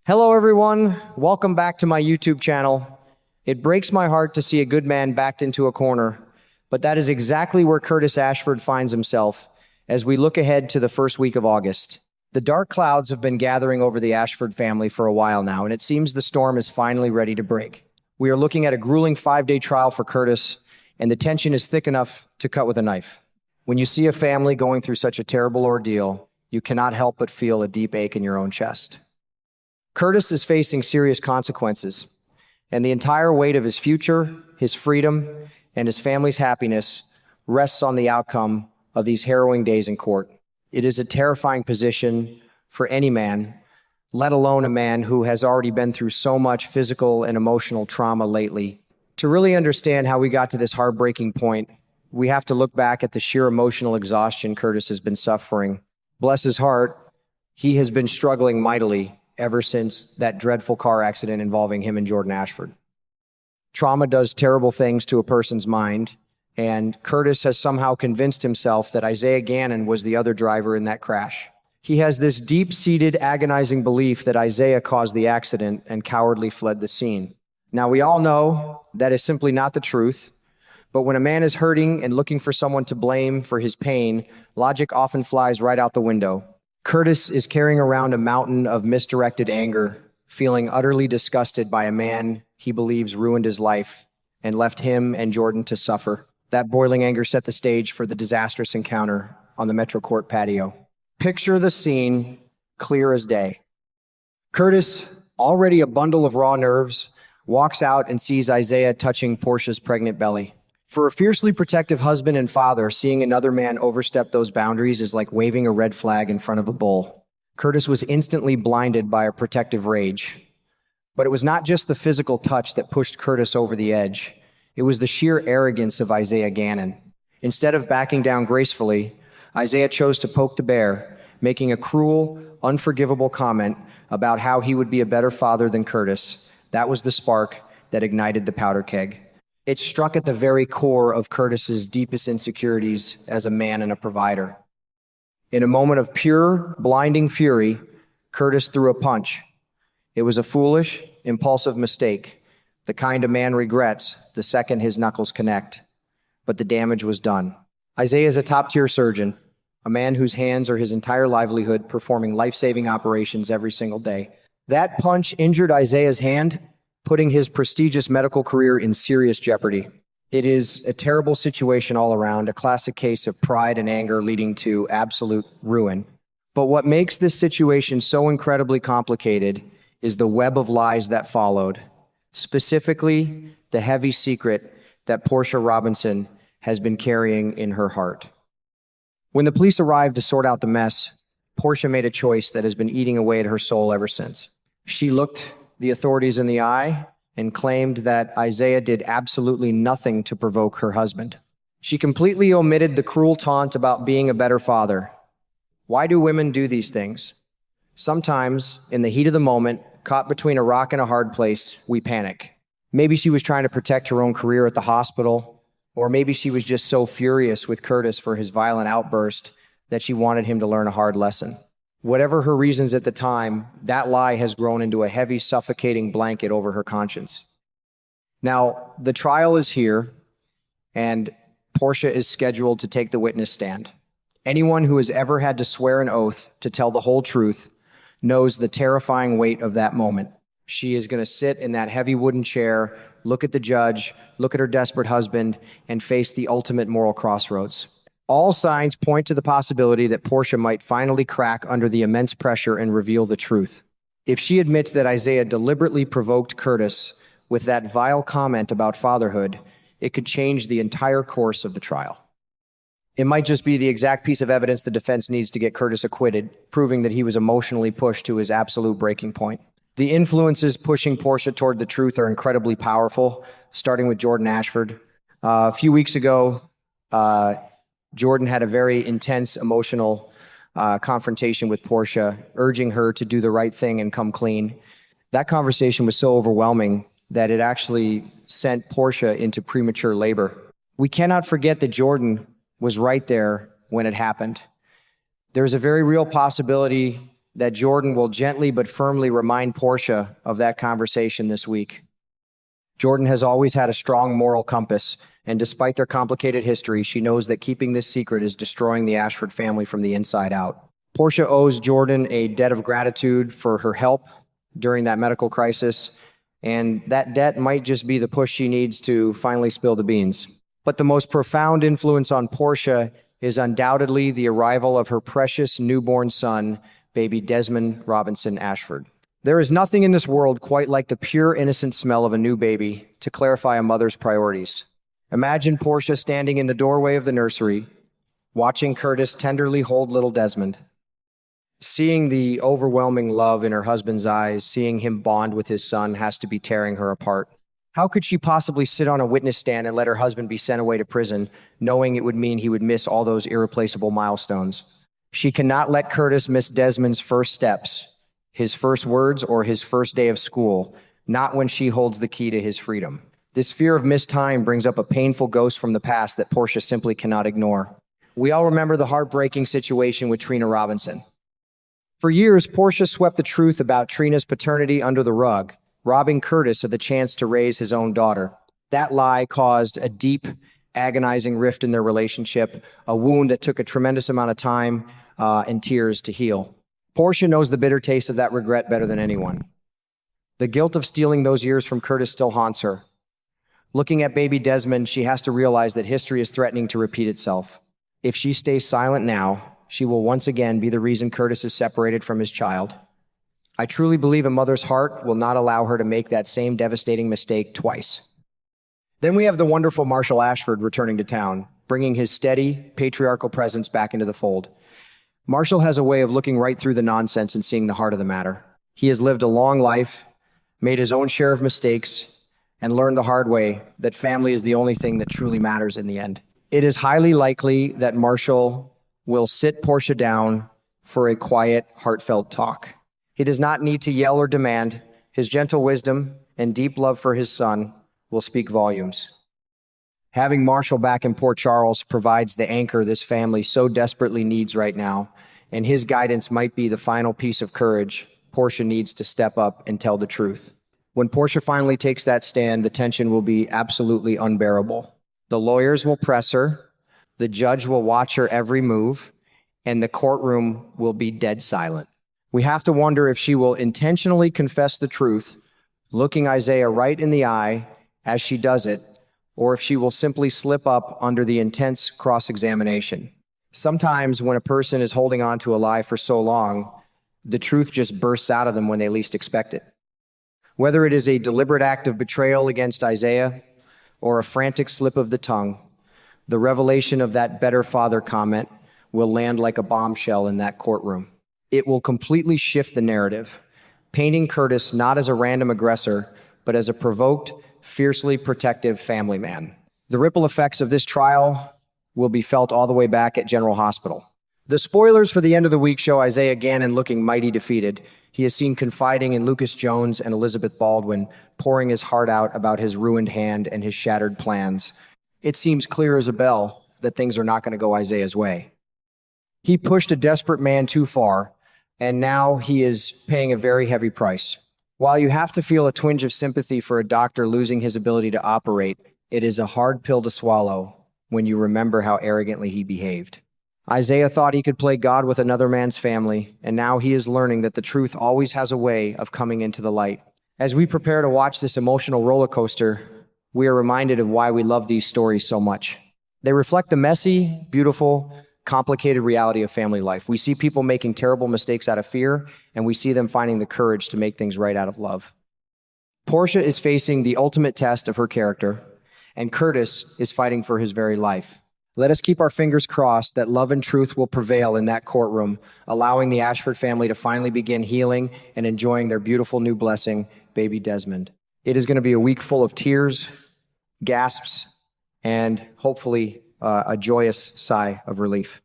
Hello everyone, welcome back to my YouTube channel. It breaks my heart to see a good man backed into a corner, but that is exactly where Curtis Ashford finds himself as we look ahead to the first week of August. The dark clouds have been gathering over the Ashford family for a while now, and it seems the storm is finally ready to break. We are looking at a grueling 5-day trial for Curtis, and the tension is thick enough to cut with a knife. When you see a family going through such a terrible ordeal, you cannot help but feel a deep ache in your own chest. Curtis is facing serious consequences, and the entire weight of his future, his freedom, and his family's happiness rests on the outcome of these harrowing days in court. It is a terrifying position for any man, let alone a man who has already been through so much physical and emotional trauma lately. To really understand how we got to this heartbreaking point, we have to look back at the sheer emotional exhaustion Curtis has been suffering. Bless his heart, he has been struggling mightily ever since that dreadful car accident involving him and Jordan Ashford. Trauma does terrible things to a person's mind, and Curtis has somehow convinced himself that Isaiah Gannon was the other driver in that crash. He has this deep-seated, agonizing belief that Isaiah caused the accident and cowardly fled the scene. Now, we all know that is simply not the truth, but when a man is hurting and looking for someone to blame for his pain, logic often flies right out the window. Curtis is carrying around a mountain of misdirected anger, feeling utterly disgusted by a man he believes ruined his life and left him and Jordan to suffer. That boiling anger set the stage for the disastrous encounter on the Metro Court patio. Picture the scene clear as day. Curtis, already a bundle of raw nerves, walks out and sees Isaiah touching Portia's pregnant belly. For a fiercely protective husband and father, seeing another man overstep those boundaries is like waving a red flag in front of a bull. Curtis was instantly blinded by a protective rage. But it was not just the physical touch that pushed Curtis over the edge. It was the sheer arrogance of Isaiah Gannon. Instead of backing down gracefully, Isaiah chose to poke the bear, making a cruel, unforgivable comment about how he would be a better father than Curtis. That was the spark that ignited the powder keg. It struck at the very core of Curtis's deepest insecurities as a man and a provider. In a moment of pure, blinding fury, Curtis threw a punch. It was a foolish, impulsive mistake, the kind a man regrets the second his knuckles connect. But the damage was done. Isaiah is a top-tier surgeon, a man whose hands are his entire livelihood, performing life-saving operations every single day. That punch injured Isaiah's hand, putting his prestigious medical career in serious jeopardy. It is a terrible situation all around, a classic case of pride and anger leading to absolute ruin. But what makes this situation so incredibly complicated is the web of lies that followed, specifically the heavy secret that Portia Robinson has been carrying in her heart. When the police arrived to sort out the mess, Portia made a choice that has been eating away at her soul ever since. She looked the authorities in the eye and claimed that Isaiah did absolutely nothing to provoke her husband. She completely omitted the cruel taunt about being a better father. Why do women do these things? Sometimes, in the heat of the moment, caught between a rock and a hard place, we panic. Maybe she was trying to protect her own career at the hospital, or maybe she was just so furious with Curtis for his violent outburst that she wanted him to learn a hard lesson. Whatever her reasons at the time, that lie has grown into a heavy, suffocating blanket over her conscience. Now, the trial is here, and Portia is scheduled to take the witness stand. Anyone who has ever had to swear an oath to tell the whole truth knows the terrifying weight of that moment. She is going to sit in that heavy wooden chair, look at the judge, look at her desperate husband, and face the ultimate moral crossroads. All signs point to the possibility that Portia might finally crack under the immense pressure and reveal the truth. If she admits that Isaiah deliberately provoked Curtis with that vile comment about fatherhood, it could change the entire course of the trial. It might just be the exact piece of evidence the defense needs to get Curtis acquitted, proving that he was emotionally pushed to his absolute breaking point. The influences pushing Portia toward the truth are incredibly powerful, starting with Jordan Ashford. A few weeks ago, Jordan had a very intense emotional confrontation with Portia, urging her to do the right thing and come clean. That conversation was so overwhelming that it actually sent Portia into premature labor. We cannot forget that Jordan was right there when it happened. There's a very real possibility that Jordan will gently but firmly remind Portia of that conversation this week. Jordan has always had a strong moral compass, and despite their complicated history, she knows that keeping this secret is destroying the Ashford family from the inside out. Portia owes Jordan a debt of gratitude for her help during that medical crisis, and that debt might just be the push she needs to finally spill the beans. But the most profound influence on Portia is undoubtedly the arrival of her precious newborn son, baby Desmond Robinson Ashford. There is nothing in this world quite like the pure, innocent smell of a new baby to clarify a mother's priorities. Imagine Portia standing in the doorway of the nursery, watching Curtis tenderly hold little Desmond. Seeing the overwhelming love in her husband's eyes, seeing him bond with his son has to be tearing her apart. How could she possibly sit on a witness stand and let her husband be sent away to prison, knowing it would mean he would miss all those irreplaceable milestones? She cannot let Curtis miss Desmond's first steps, his first words, or his first day of school, not when she holds the key to his freedom. This fear of missed time brings up a painful ghost from the past that Portia simply cannot ignore. We all remember the heartbreaking situation with Trina Robinson. For years, Portia swept the truth about Trina's paternity under the rug, robbing Curtis of the chance to raise his own daughter. That lie caused a deep, agonizing rift in their relationship, a wound that took a tremendous amount of time and tears to heal. Portia knows the bitter taste of that regret better than anyone. The guilt of stealing those years from Curtis still haunts her. Looking at baby Desmond, she has to realize that history is threatening to repeat itself. If she stays silent now, she will once again be the reason Curtis is separated from his child. I truly believe a mother's heart will not allow her to make that same devastating mistake twice. Then we have the wonderful Marshall Ashford returning to town, bringing his steady, patriarchal presence back into the fold. Marshall has a way of looking right through the nonsense and seeing the heart of the matter. He has lived a long life, made his own share of mistakes, and learned the hard way that family is the only thing that truly matters in the end. It is highly likely that Marshall will sit Portia down for a quiet, heartfelt talk. He does not need to yell or demand. His gentle wisdom and deep love for his son will speak volumes. Having Marshall back in Port Charles provides the anchor this family so desperately needs right now, and his guidance might be the final piece of courage Portia needs to step up and tell the truth. When Portia finally takes that stand, the tension will be absolutely unbearable. The lawyers will press her, the judge will watch her every move, and the courtroom will be dead silent. We have to wonder if she will intentionally confess the truth, looking Isaiah right in the eye as she does it, or if she will simply slip up under the intense cross-examination. Sometimes when a person is holding on to a lie for so long, the truth just bursts out of them when they least expect it. Whether it is a deliberate act of betrayal against Isaiah or a frantic slip of the tongue, the revelation of that better father comment will land like a bombshell in that courtroom. It will completely shift the narrative, painting Curtis not as a random aggressor, but as a provoked, fiercely protective family man. The ripple effects of this trial will be felt all the way back at General Hospital. The spoilers for the end of the week show Isaiah Gannon looking mighty defeated. He is seen confiding in Lucas Jones and Elizabeth Baldwin, pouring his heart out about his ruined hand and his shattered plans. It seems clear as a bell that things are not going to go Isaiah's way. He pushed a desperate man too far, and now he is paying a very heavy price. While you have to feel a twinge of sympathy for a doctor losing his ability to operate, it is a hard pill to swallow when you remember how arrogantly he behaved. Isaiah thought he could play God with another man's family, and now he is learning that the truth always has a way of coming into the light. As we prepare to watch this emotional roller coaster, we are reminded of why we love these stories so much. They reflect the messy, beautiful, complicated reality of family life. We see people making terrible mistakes out of fear, and we see them finding the courage to make things right out of love. Portia is facing the ultimate test of her character, and Curtis is fighting for his very life. Let us keep our fingers crossed that love and truth will prevail in that courtroom, allowing the Ashford family to finally begin healing and enjoying their beautiful new blessing, baby Desmond. It is going to be a week full of tears, gasps, and hopefully a joyous sigh of relief.